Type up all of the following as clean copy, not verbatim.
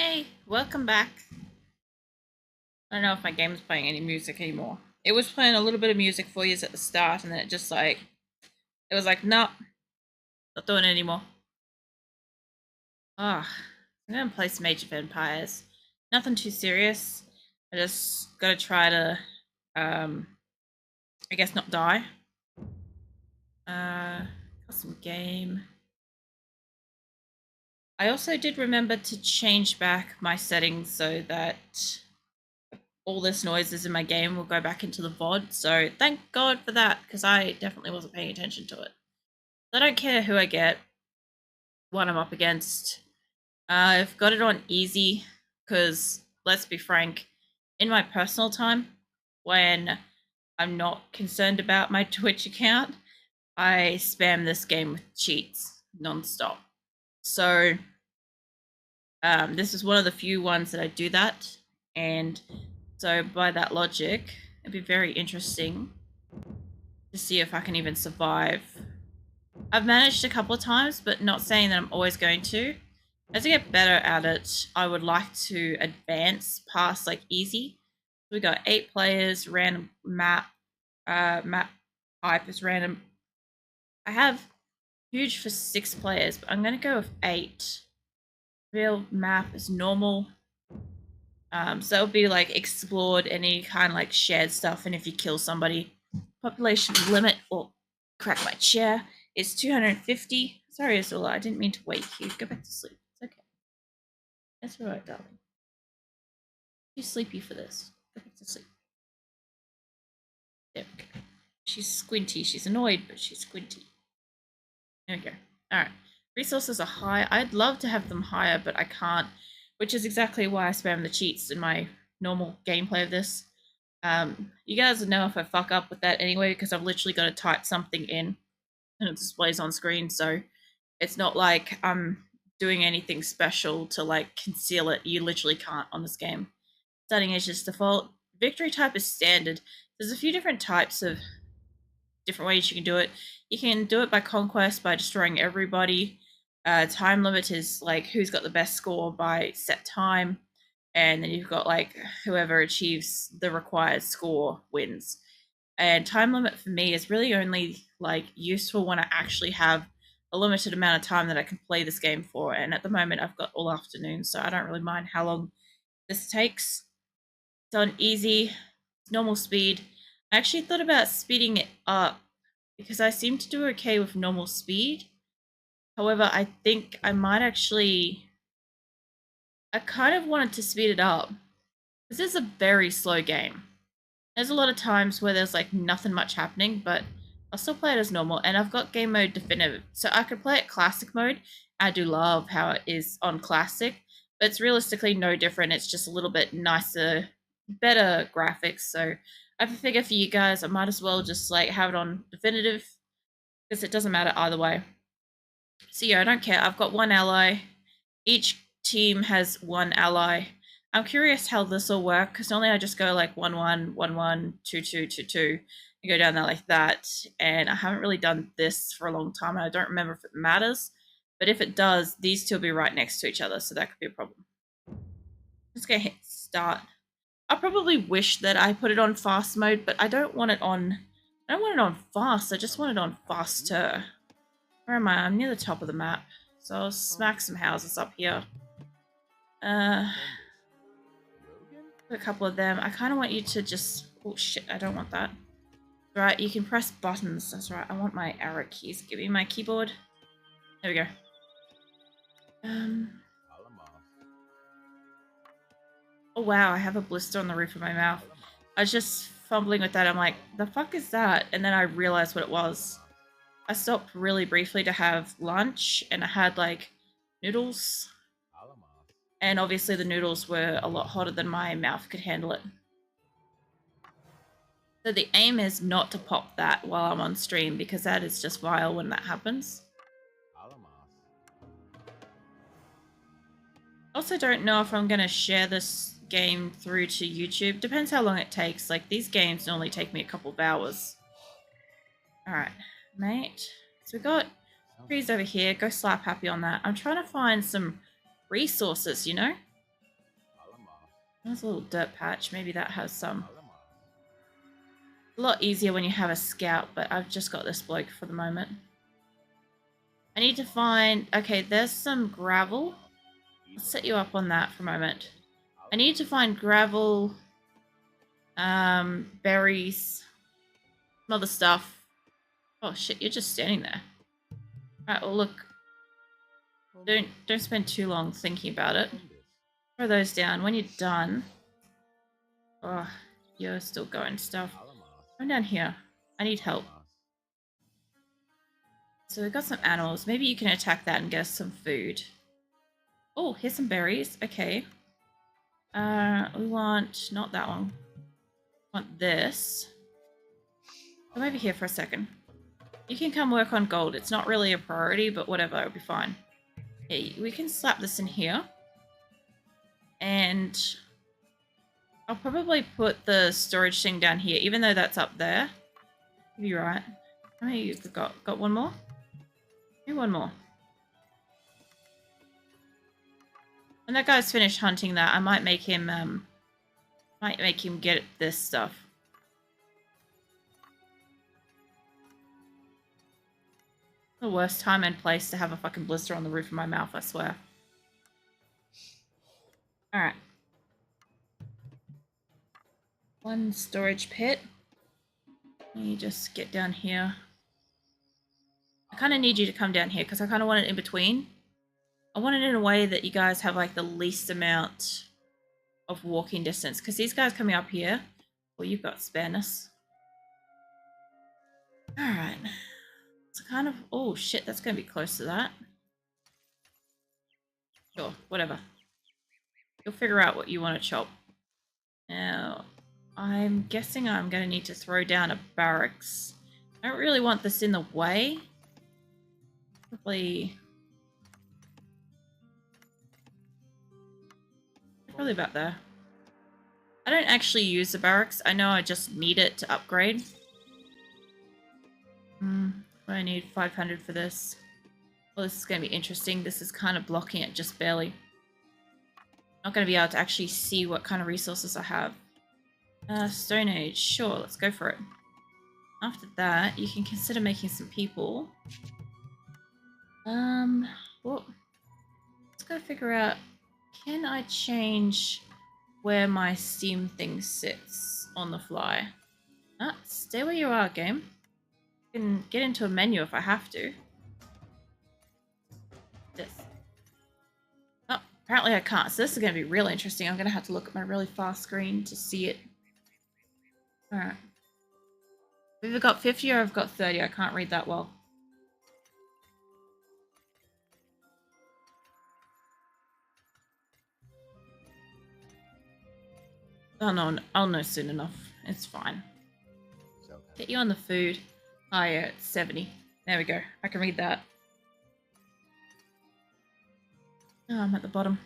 Hey, welcome back. I don't know if my game's playing any music anymore. It was playing a little bit of music for you at the start, and then it was like, no, not doing it anymore. Ah, I'm gonna play some Age of Empires. Nothing too serious. I just gotta try to, um, I guess not die. Got some game. I also did remember to change back my settings so that all this noises in my game will go back into the VOD. So thank God for that, because I definitely wasn't paying attention to it. I don't care who I get, what I'm up against. I've got it on easy because, let's be frank, in my personal time, when I'm not concerned about my Twitch account, I spam this game with cheats nonstop. So this is one of the few ones that I do that, and so by that logic, it'd be very interesting to see if I can even survive. I've managed a couple of times, but not saying that I'm always going to. As I get better at it, I would like to advance past like easy. We got 8 players, random map. Map type is random. I have huge for 6 players, but I'm gonna go with 8. Real map is normal. So it'll be like explored, any kind of like shared stuff, and if you kill somebody, population limit or crack my chair is 250. Sorry, Azula, I didn't mean to wake you. Go back to sleep. It's okay. That's all right, darling. Too sleepy for this. Go back to sleep. There we go. She's squinty. She's annoyed, but she's squinty. There we go. All right. Resources are high. I'd love to have them higher, but I can't, which is exactly why I spam the cheats in my normal gameplay of this. You guys know if I fuck up with that anyway, because I've literally got to type something in and it displays on screen, so it's not like I'm doing anything special to like conceal it. You literally can't on this game. Setting is just default. Victory type is standard. There's a few different types of different ways you can do it. You can do it by conquest, by destroying everybody. Time limit is like who's got the best score by set time, and then you've got like whoever achieves the required score wins. And time limit for me is really only like useful when I actually have a limited amount of time that I can play this game for. And at the moment, I've got all afternoon, so I don't really mind how long this takes. It's on easy, normal speed. I actually thought about speeding it up because I seem to do okay with normal speed. However, I think I might actually. I kind of wanted to speed it up. This is a very slow game. There's a lot of times where there's like nothing much happening, but I'll still play it as normal. And I've got game mode definitive, so I could play it classic mode. I do love how it is on classic, but it's realistically no different. It's just a little bit nicer, better graphics. So I figure for you guys, I might as well just like have it on definitive because it doesn't matter either way. So yeah, I don't care. I've got one ally. Each team has one ally. I'm curious how this will work because normally I just go like 1-1, 1-1, 2-2, 2-2, and go down there like that. And I haven't really done this for a long time. And I don't remember if it matters, but if it does, these two will be right next to each other, so that could be a problem. Let's go hit start. I probably wish that I put it on fast mode, but I don't want it on. I don't want it on fast. I just want it on faster. Where am I? I'm near the top of the map, so I'll smack some houses up here. A couple of them. I kind of want you to just. Oh shit! I don't want that. Right, you can press buttons. That's right. I want my arrow keys. Give me my keyboard. There we go. Oh wow! I have a blister on the roof of my mouth. I was just fumbling with that. I'm like, the fuck is that? And then I realized what it was. I stopped really briefly to have lunch, and I had like noodles. And obviously the noodles were a lot hotter than my mouth could handle it. So the aim is not to pop that while I'm on stream because that is just vile when that happens. Also don't know if I'm going to share this game through to YouTube. Depends how long it takes. Like these games normally take me a couple of hours. Alright, mate. So we got trees over here. Go slap happy on that. I'm trying to find some resources, you know? There's a little dirt patch. Maybe that has some. A lot easier when you have a scout, but I've just got this bloke for the moment. I need to find... Okay, there's some gravel. I'll set you up on that for a moment. I need to find gravel, berries, some other stuff. Oh shit, you're just standing there. Alright, well look. Don't spend too long thinking about it. Throw those down. When you're done... Oh, you're still going stuff. Come down here. I need help. So we've got some animals. Maybe you can attack that and get us some food. Oh, here's some berries. Okay. We want... Not that one. We want this. Come over here for a second. You can come work on gold. It's not really a priority, but whatever. It'll be fine. Yeah, we can slap this in here. And... I'll probably put the storage thing down here, even though that's up there. You're right. How many you've got? Got one more? Maybe one more. When that guy's finished hunting that, I might make him get this stuff. The worst time and place to have a fucking blister on the roof of my mouth, I swear. Alright. One storage pit. Let me just get down here. I kind of need you to come down here because I kind of want it in between. I want it in a way that you guys have like the least amount of walking distance because these guys coming up here, well, you've got spareness. Alright. It's kind of... Oh, shit, that's going to be close to that. Sure, whatever. You'll figure out what you want to chop. Now, I'm guessing I'm going to need to throw down a barracks. I don't really want this in the way. Probably about there. I don't actually use the barracks. I know I just need it to upgrade. I need 500 for this. Well, this is going to be interesting. This is kind of blocking it just barely. Not going to be able to actually see what kind of resources I have. Stone Age. Sure, let's go for it. After that, you can consider making some people. Well, let's go figure out, can I change where my Steam thing sits on the fly? Stay where you are, game. I can get into a menu if I have to. This. Oh, apparently I can't. So this is going to be really interesting. I'm going to have to look at my really fast screen to see it. Alright. We've either got 50 or I've got 30. I can't read that well. Oh no, I'll know soon enough. It's fine. Get you on the food. Oh yeah, it's 70. There we go. I can read that. Oh, I'm at the bottom.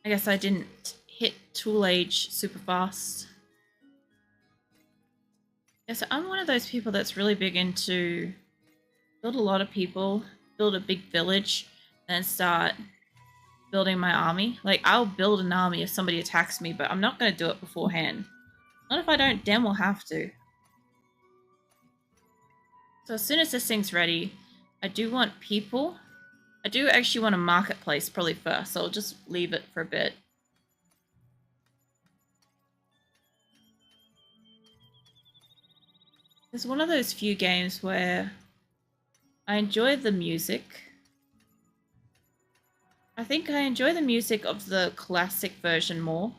I guess I didn't hit tool age super fast. Yeah, so I'm one of those people that's really big into build a lot of people, build a big village, and then start building my army. Like, I'll build an army if somebody attacks me, but I'm not going to do it beforehand. Not if I don't damn well have to. So as soon as this thing's ready, I do want people. I do actually want a marketplace probably first, so I'll just leave it for a bit. It's one of those few games where I enjoy the music. I think I enjoy the music of the classic version more.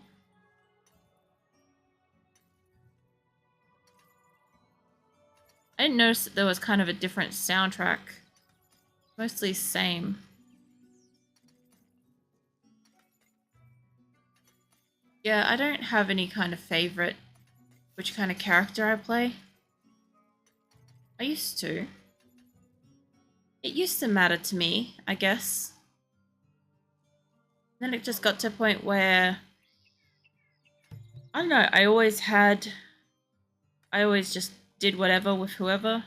I didn't notice that there was kind of a different soundtrack. Mostly same. Yeah, I don't have any kind of favorite which kind of character I play. I used to. It used to matter to me, I guess. Then it just got to a point where, I don't know, I always just did whatever with whoever,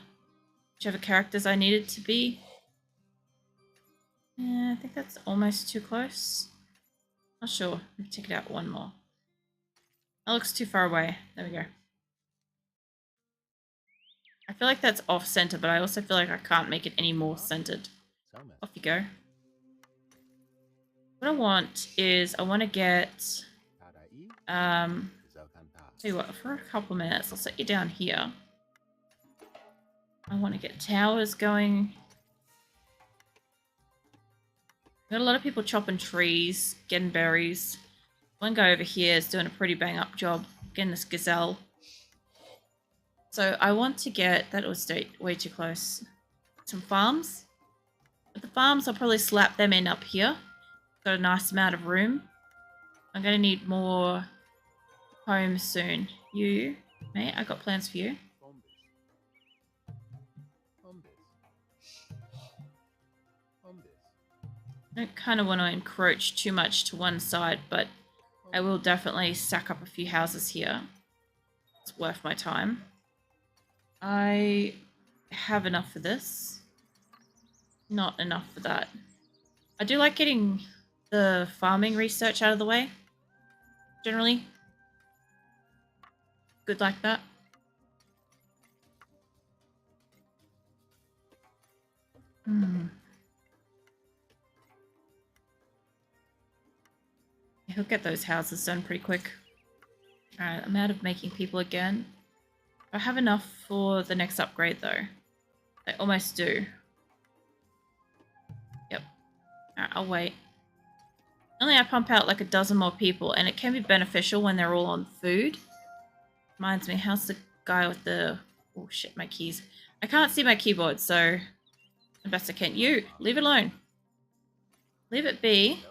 whichever characters I needed to be. Yeah, I think that's almost too close. Not sure. Let me take it out one more. That looks too far away. There we go. I feel like that's off center, but I also feel like I can't make it any more centered. Off you go. What I want is I want to get tell you what, for a couple minutes, I'll set you down here. I want to get towers going. Got a lot of people chopping trees, getting berries. One guy over here is doing a pretty bang up job getting this gazelle. So I want to get, that was way too close, some farms. But the farms, I'll probably slap them in up here. Got a nice amount of room. I'm going to need more homes soon. You, mate, I got plans for you. I don't kind of want to encroach too much to one side, but I will definitely stack up a few houses here. It's worth my time. I have enough for this. Not enough for that. I do like getting the farming research out of the way. Generally. Good like that. He'll get those houses done pretty quick. Alright, I'm out of making people again. I have enough for the next upgrade though. I almost do. Yep. Alright, I'll wait. Only I pump out like a dozen more people, and it can be beneficial when they're all on food. Reminds me, how's the guy with the... Oh shit, my keys. I can't see my keyboard, so... The best I can. You, leave it alone. Leave it be.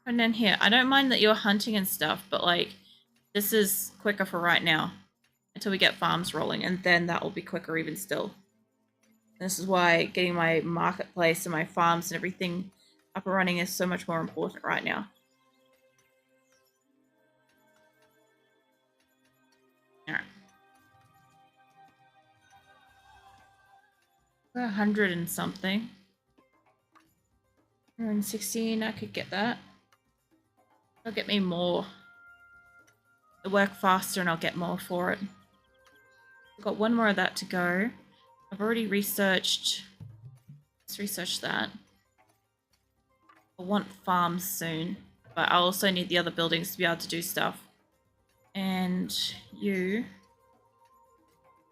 And then here, I don't mind that you're hunting and stuff, but like, this is quicker for right now. Until we get farms rolling, and then that will be quicker even still. This is why getting my marketplace and my farms and everything up and running is so much more important right now. Alright. 100 and something. 116, I could get that. It'll get me more. It'll work faster and I'll get more for it. I've got one more of that to go. I've already researched... Let's research that. I want farms soon, but I also need the other buildings to be able to do stuff. And you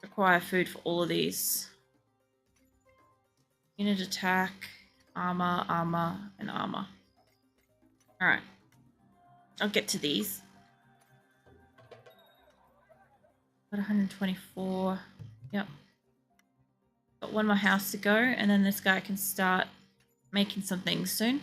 require food for all of these. Unit attack, armor, armor, and armor. Alright. I'll get to these. Got 124. Yep. Got one more house to go, and then this guy can start making some things soon.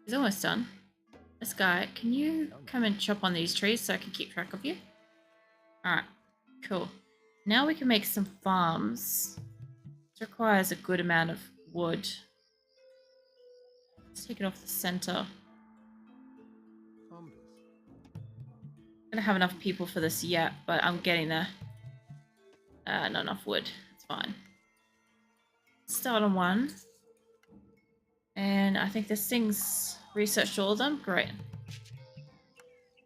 He's almost done. This guy, can you come and chop on these trees so I can keep track of you? Alright, cool. Now we can make some farms. This requires a good amount of wood. Let's take it off the center. I don't have enough people for this yet, but I'm getting there. Not enough wood. It's fine. Start on one. And I think this thing's researched all of them. Great.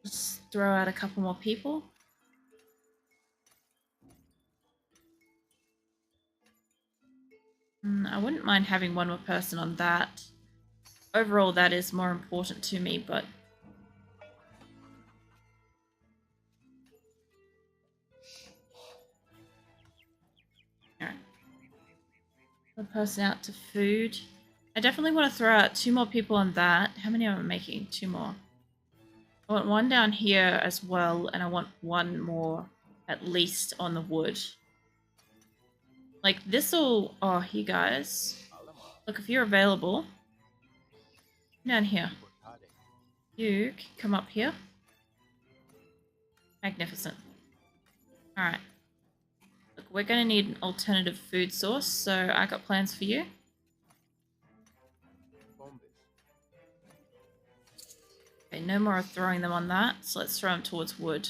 Just throw out a couple more people. I wouldn't mind having one more person on that. Overall, that is more important to me, but... Alright. One person out to food. I definitely want to throw out 2 more people on that. How many am I making? 2 more. I want one down here as well, and I want one more at least on the wood. Like, this'll... Oh, you guys. Look, if you're available... Down here. You can come up here. Magnificent. Alright. Look, we're going to need an alternative food source, so I got plans for you. Okay, no more throwing them on that, so let's throw them towards wood.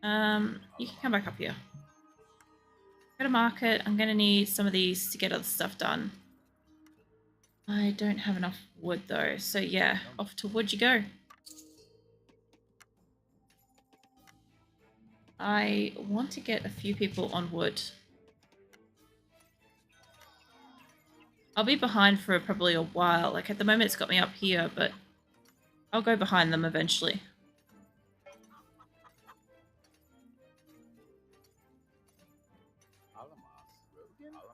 You can come back up here. Go to market. I'm gonna need some of these to get other stuff done. I don't have enough wood though, so yeah, off to wood you go. I want to get a few people on wood. I'll be behind for probably a while. Like at the moment it's got me up here, but I'll go behind them eventually.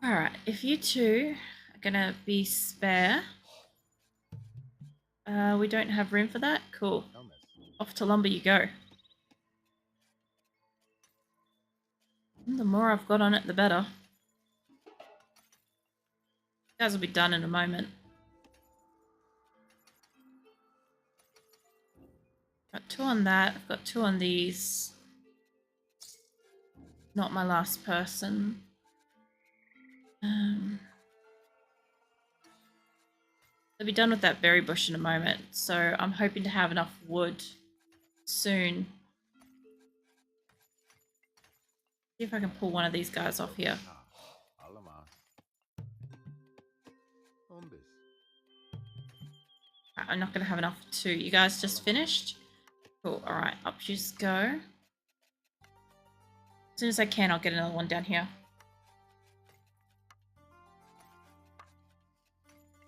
Alright, if you two are gonna be spare, we don't have room for that? Cool. Off to lumber you go. And the more I've got on it, the better. You guys will be done in a moment. Got 2 on that. I've got 2 on these. Not my last person. They'll be done with that berry bush in a moment, so I'm hoping to have enough wood soon. See if I can pull one of these guys off here. I'm not going to have enough for 2. You guys just finished? Cool. Alright, up you just go. As soon as I can, I'll get another one down here.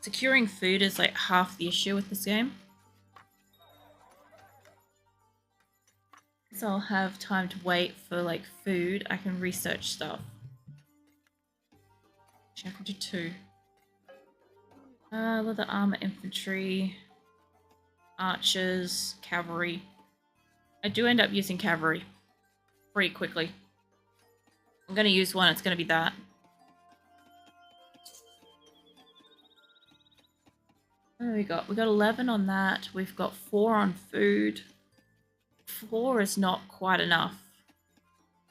Securing food is like half the issue with this game. So I'll have time to wait for like food. I can research stuff. Actually, I can do 2. Leather armor, infantry, archers, cavalry. I do end up using cavalry pretty quickly. I'm going to use one. It's going to be that. What do we got? We got 11 on that. We've got 4 on food. 4 is not quite enough.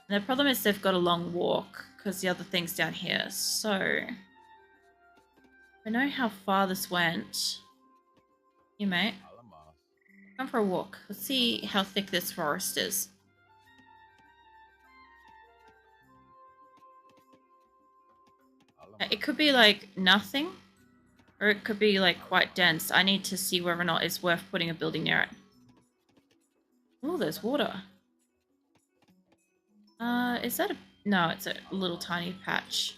And the problem is they've got a long walk because the other thing's down here. So I know how far this went. You mate. Come for a walk. Let's see how thick this forest is. It could be like nothing, or it could be like quite dense. I need to see whether or not it's worth putting a building near it. Oh, there's water. Is that a... No, it's a little tiny patch.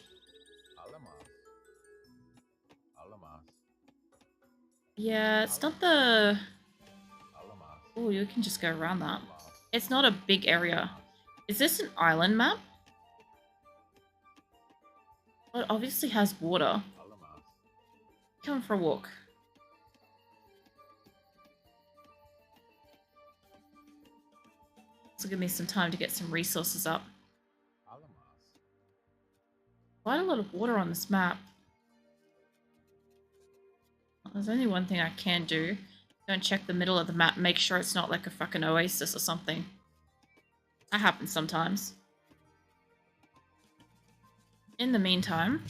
Yeah, it's not the... Oh, you can just go around that. It's not a big area. Is this an island map? Well, it obviously has water. Come for a walk. This will give me some time to get some resources up. Quite a lot of water on this map. There's only one thing I can do. Don't check the middle of the map. Make sure it's not like a fucking oasis or something. That happens sometimes. In the meantime,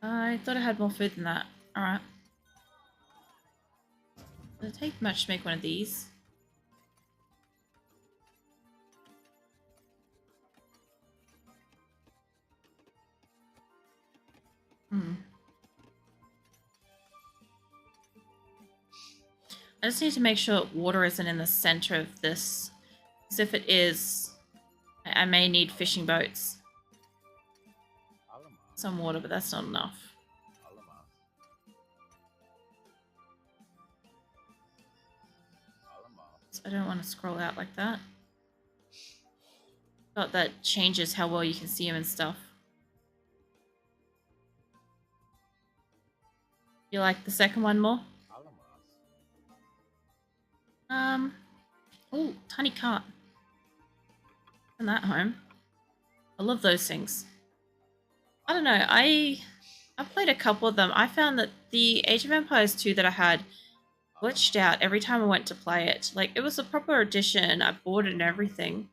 I thought I had more food than that. Alright. Does it take much to make one of these? I just need to make sure water isn't in the center of this. Because if it is, I may need fishing boats. Some water, but that's not enough. So I don't want to scroll out like that. But that changes how well you can see them and stuff. You like the second one more? Oh, tiny cart. Send that home. I love those things. I don't know, I played a couple of them. I found that the Age of Empires 2 that I had glitched out every time I went to play it. Like, it was a proper edition. I bought it and everything.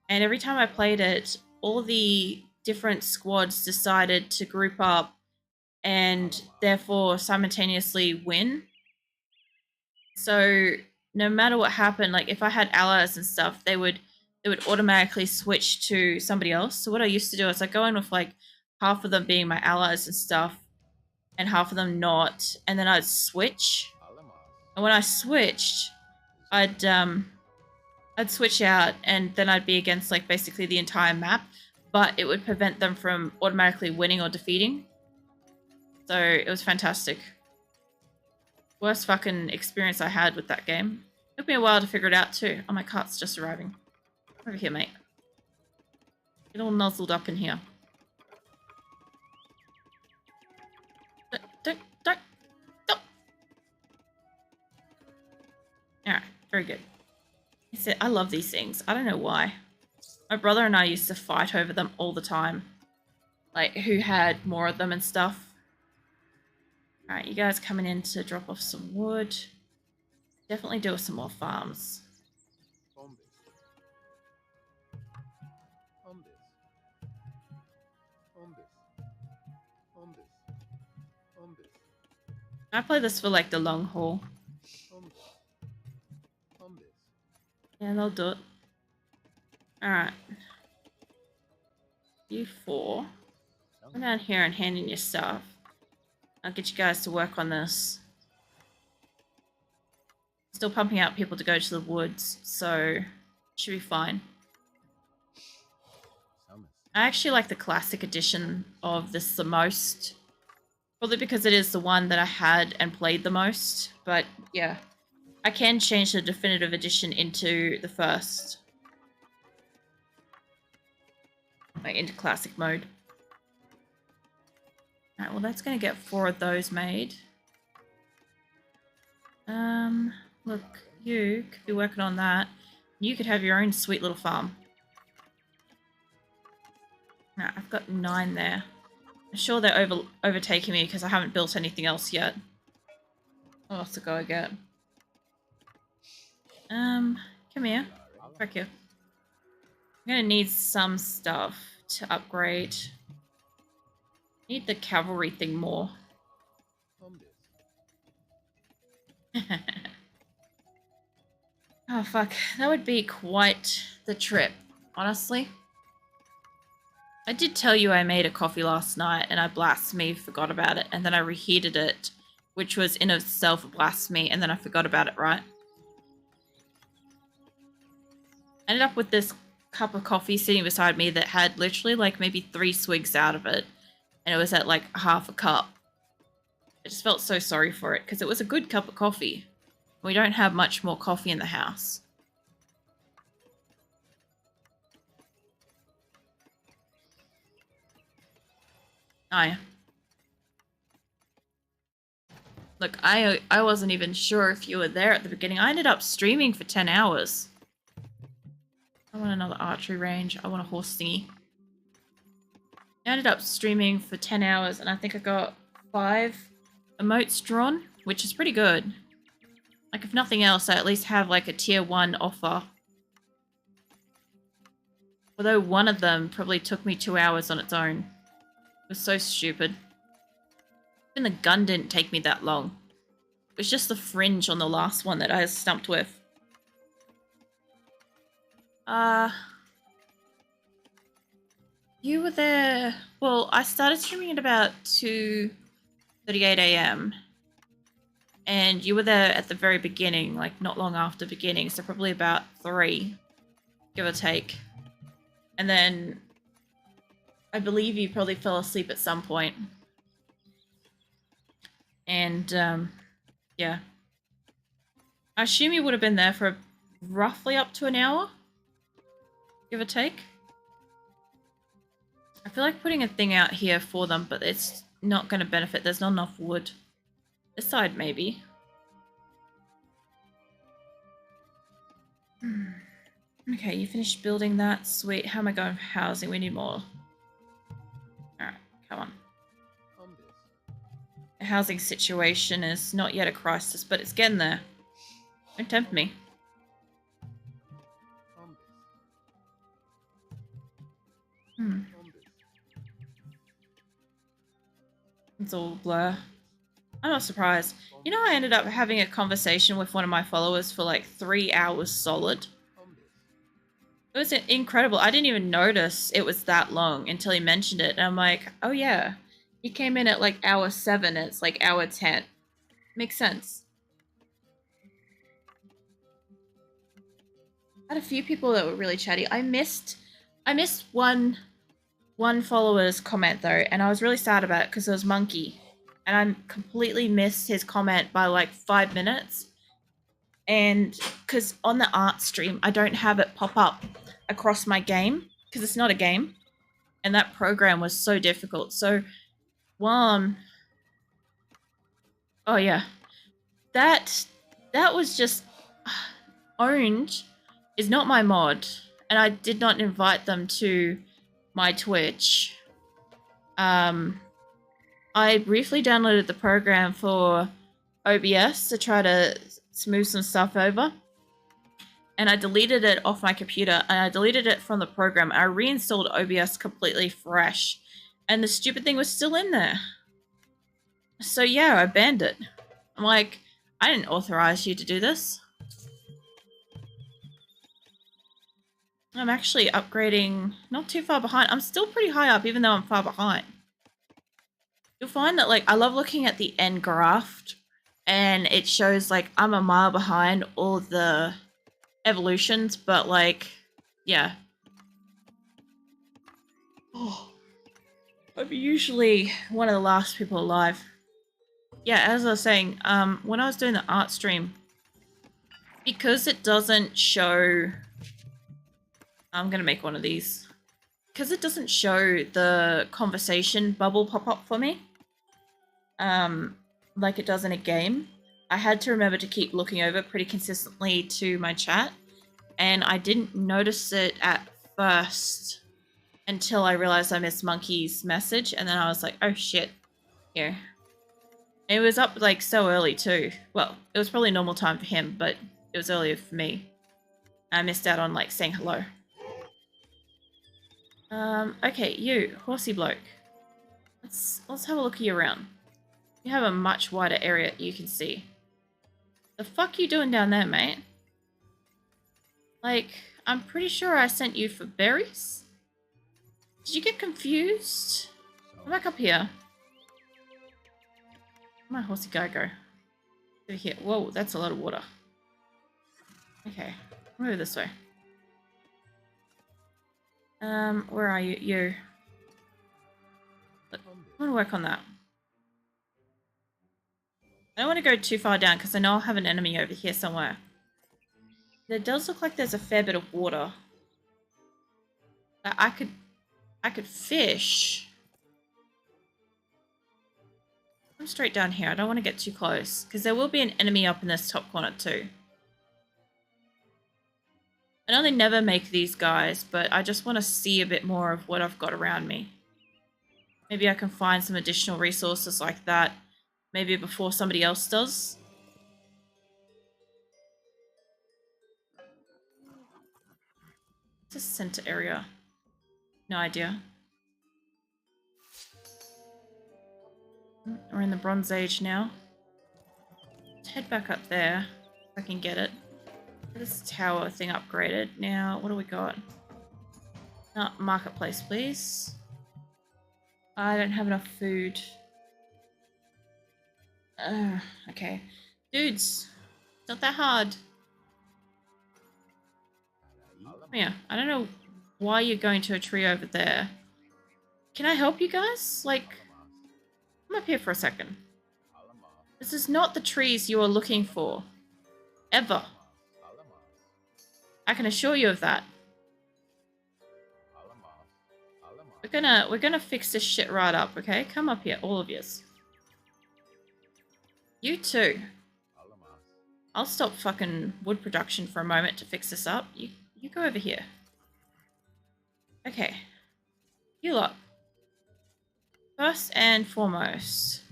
And every time I played it, all the different squads decided to group up and therefore simultaneously win. So no matter what happened, like if I had allies and stuff, they would automatically switch to somebody else. So what I used to do is I go in with like half of them being my allies and stuff, and half of them not, and then I'd switch. And when I switched, I'd I'd switch out, and then I'd be against like basically the entire map, but it would prevent them from automatically winning or defeating. So it was fantastic. Worst fucking experience I had with that game. Took me a while to figure it out too. Oh, my cart's just arriving. Over here, mate. Get all nuzzled up in here. Don't. Stop. Alright, very good. I love these things. I don't know why. My brother and I used to fight over them all the time. Like, who had more of them and stuff. Alright, you guys coming in to drop off some wood. Definitely do some more farms. I play this for like the long haul. Yeah, they'll do it. Alright. You four. Come down here and hand in your stuff. I'll get you guys to work on this. Still pumping out people to go to the woods, so should be fine. I actually like the classic edition of this the most. Probably because it is the one that I had and played the most, but yeah. I can change the definitive edition into the first. Like into classic mode. Alright, well that's gonna get 4 of those made. Look, you could be working on that. You could have your own sweet little farm. Alright, I've got 9 there. I'm sure they're overtaking me because I haven't built anything else yet. What else to go get? Come here. Back here. I'm gonna need some stuff to upgrade. Need the cavalry thing more. Oh fuck, that would be quite the trip, honestly. I did tell you I made a coffee last night and I blasphemy forgot about it, and then I reheated it, which was in itself a blasphemy, and then I forgot about it, right? I ended up with this cup of coffee sitting beside me that had literally like maybe 3 swigs out of it, and it was at like half a cup. I just felt so sorry for it because it was a good cup of coffee. We don't have much more coffee in the house. Oh yeah. Look, I wasn't even sure if you were there at the beginning. I ended up streaming for 10 hours. I want another archery range. I want a horse thingy. I ended up streaming for 10 hours and I think I got 5 emotes drawn, which is pretty good. Like, if nothing else, I at least have like a tier 1 offer. Although one of them probably took me 2 hours on its own. It was so stupid. Even the gun didn't take me that long. It was just the fringe on the last one that I was stumped with. You were there... Well, I started streaming at about 2:38 AM. And you were there at the very beginning, like not long after beginning, so probably about 3, give or take. And then I believe you probably fell asleep at some point. And yeah. I assume you would have been there for roughly up to an hour, give or take. I feel like putting a thing out here for them, but it's not going to benefit. There's not enough wood. This side, maybe. Okay, you finished building that. Sweet. How am I going for housing? We need more. Alright, come on. The housing situation is not yet a crisis, but it's getting there. Don't tempt me. It's all blur. I'm not surprised. You know, I ended up having a conversation with one of my followers for like 3 hours solid. It was incredible. I didn't even notice it was that long until he mentioned it. And I'm like, oh yeah. He came in at like hour 7 and it's like hour 10. Makes sense. I had a few people that were really chatty. I missed one follower's comment though, and I was really sad about it because it was Monkey. And I completely missed his comment by like 5 minutes. And because on the art stream, I don't have it pop up across my game because it's not a game. And that program was so difficult. So one, oh yeah, that was just Orange is not my mod, and I did not invite them to my Twitch. I briefly downloaded the program for OBS to try to smooth some stuff over, and I deleted it off my computer, and I deleted it from the program. I reinstalled OBS completely fresh, and the stupid thing was still in there. So yeah, I banned it. I'm like, I didn't authorize you to do this. I'm actually upgrading not too far behind. I'm still pretty high up, even though I'm far behind. You'll find that, like, I love looking at the end graph, and it shows, like, I'm a mile behind all the evolutions, but, like, yeah. Oh, I'm usually one of the last people alive. Yeah, as I was saying, when I was doing the art stream, because it doesn't show... I'm gonna make one of these. Because it doesn't show the conversation bubble pop up for me, like it does in a game, I had to remember to keep looking over pretty consistently to my chat, and I didn't notice it at first until I realized I missed Monkey's message, and then I was like, oh shit, here. It was up like so early too. Well, it was probably normal time for him, but it was earlier for me. I missed out on like saying hello. Okay, you, horsey bloke. Let's have a look at you around. You have a much wider area you can see. The fuck you doing down there, mate? Like, I'm pretty sure I sent you for berries? Did you get confused? Come back up here. Where'd my horsey guy go? Over here. Whoa, that's a lot of water. Okay, move this way. Where are you? You. Look, I want to work on that. I don't want to go too far down because I know I'll have an enemy over here somewhere. There does look like there's a fair bit of water. I could fish. I'm straight down here. I don't want to get too close because there will be an enemy up in this top corner too. I know they never make these guys, but I just want to see a bit more of what I've got around me. Maybe I can find some additional resources like that, maybe before somebody else does. What's the center area? No idea. We're in the Bronze Age now. Let's head back up there if I can get it. Get this tower thing upgraded. Now, what do we got? Marketplace, please. I don't have enough food. Okay. Dudes, it's not that hard. Oh, yeah, I don't know why you're going to a tree over there. Can I help you guys? Like, come up here for a second. This is not the trees you are looking for. Ever. I can assure you of that. We're gonna fix this shit right up, okay? Come up here, all of yous. You too. I'll stop fucking wood production for a moment to fix this up. You go over here. Okay. You lot. First and foremost,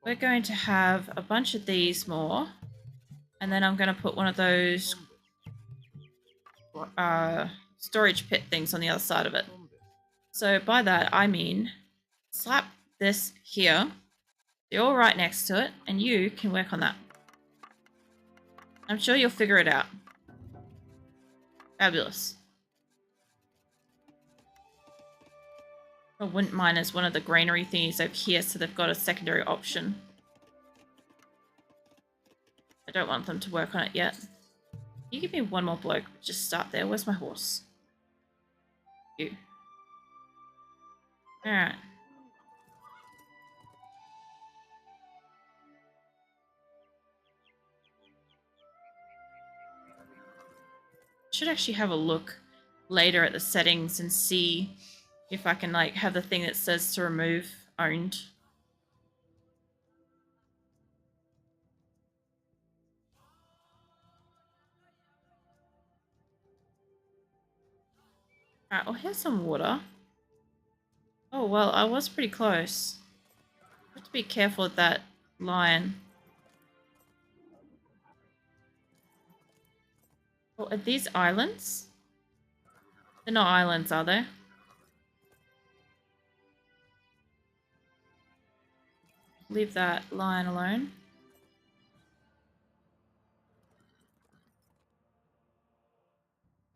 we're going to have a bunch of these more. And then I'm going to put one of those storage pit things on the other side of it. So by that, I mean slap this here. You're all right next to it, and you can work on that. I'm sure you'll figure it out. Fabulous. I wouldn't mind as one of the granary thingies over here, so they've got a secondary option. I don't want them to work on it yet. Can you give me one more bloke? Just start there. Where's my horse? You. Alright. Should actually have a look later at the settings and see if I can like have the thing that says to remove owned. Alright, well here's some water. Oh well, I was pretty close. I have to be careful with that lion. Oh, are these islands? They're not islands, are they? Leave that lion alone.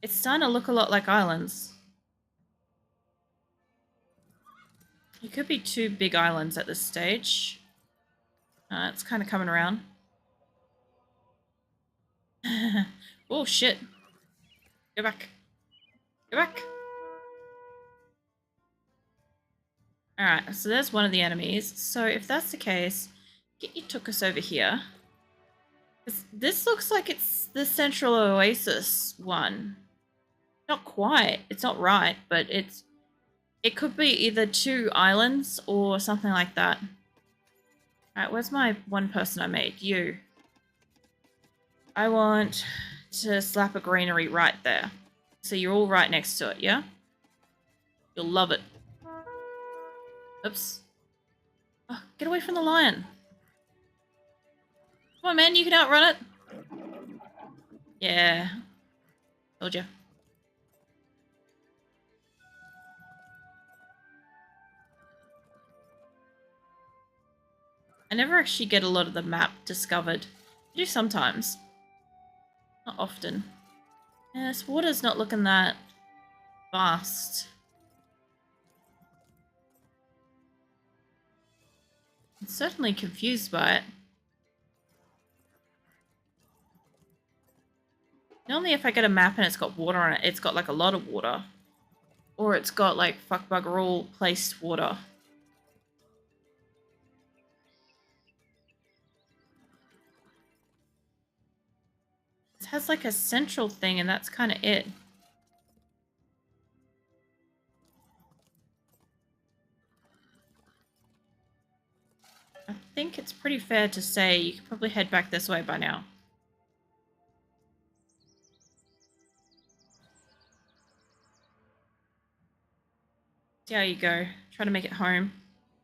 It's starting to look a lot like islands. It could be two big islands at this stage. It's kind of coming around. Oh shit. Go back. Go back. Alright, so there's one of the enemies. So if that's the case, get your Tukus over here. This looks like it's the Central Oasis one. Not quite. It's not right, but it could be either two islands or something like that. Alright, where's my one person I made? You. I want to slap a greenery right there. So you're all right next to it, yeah? You'll love it. Oops. Oh, get away from the lion. Come on, man, you can outrun it. Yeah. Told you. I never actually get a lot of the map discovered. I do sometimes. Not often. Yeah, this water's not looking that vast. I'm certainly confused by it. Normally if I get a map and it's got water on it, it's got like a lot of water. Or it's got like fuck bugger all placed water. It has like a central thing and that's kind of it. I think it's pretty fair to say you could probably head back this way by now. See how you go. Try to make it home.